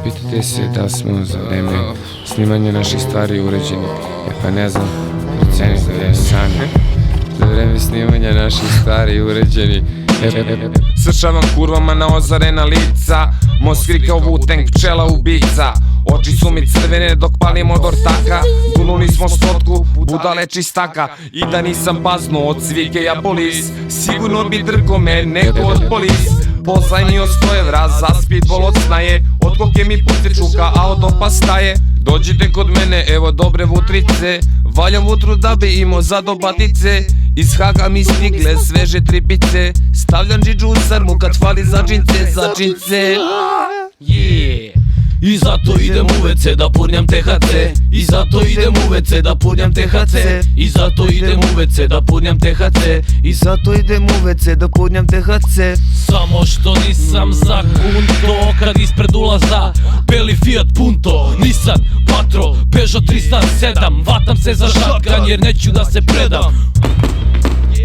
Pitate se da smo za vreme snimanja naših stvari uređeni. Pa ne znam, procenite da je san. Za vreme snimanja naših stvari uređeni. Sršavam kurvama na ozarena lica, Moskvi kao Wu-Tang, pčela ubica. Oči su mi crvene dok palim od ortaka, dunuli smo stotku, budale čistaka. I da nisam pazno od svike ja polis, sigurno bi drgo me neko od polis. Pozajmio 100 evra za speedball od snaje, od koke mi puste čuka, a od opa staje. Dođite kod mene, evo dobre vutrice, valjam vutru da bi imao za dobatice. Iz Haga mi stigle sveže tripice, stavljam džidžu u sarmu kad fali za džince, za džince. I zato idem u WC da purnjam THC. I zato idem u WC da purnjam THC. I zato idem u WC da purnjam THC. I zato idem u WC da purnjam THC. Samo što nisam za kunto kad ispred ulaza beli Fiat Punto, Nissan Patrol, Peugeot 307. Vatam se za šatkan jer neću da se predam.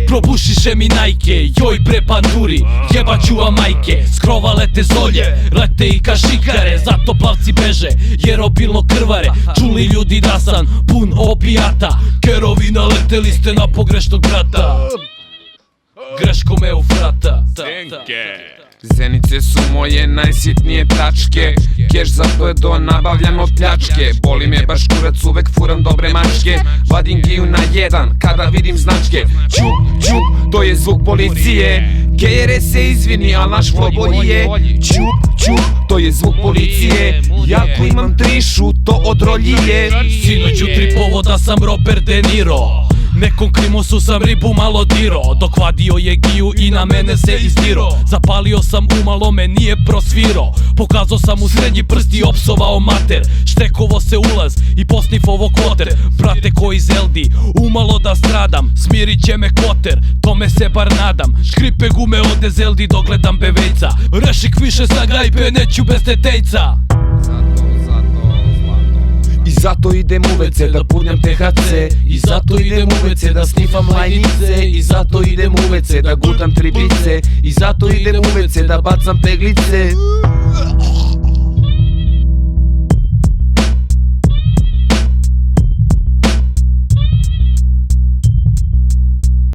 Probušiše mi Nike, joj bre panduri, jebaću vam majke. Skrova lete zolje, lete i kašikare, zato plavci beže jer obilno krvare. Čuli ljudi da sam pun opijata, kerovi naleteli ste na pogrešnog brata. Greško me ufrata. Zenice su moje najsitnije tačke, keš za PDO nabavljam od pljačke. Boli me baš kurac, uvek furam dobre mačke, vadim giju na jedan kada vidim značke. Čup, čup, to je zvuk policije, Kejere se izvini, al naš flow bolji je. Čup, čup, to je zvuk policije, jako imam trišu, to od roljije. Sinoć u tripovoda sam Robert De Niro, nekom krimosu sam ribu malo diro, dok vadio je giju i na mene se izdiro. Zapalio sam umalo me nije prosviro, pokazao sam u srednji prst i opsovao mater. Štekovo se ulaz i posnifovo kvoter, brate koji zeldi, umalo da stradam. Smirit će me koter, tome se bar nadam. Škripe gume ode zeldi dok gledam bevejca, rešik više sa gajbe neću bez tetejca. I zato idem u WC da purnjam THC. I zato idem u WC da snifam lajnice. I zato idem u WC da gutam tribice. I zato idem u WC da bacam peglice.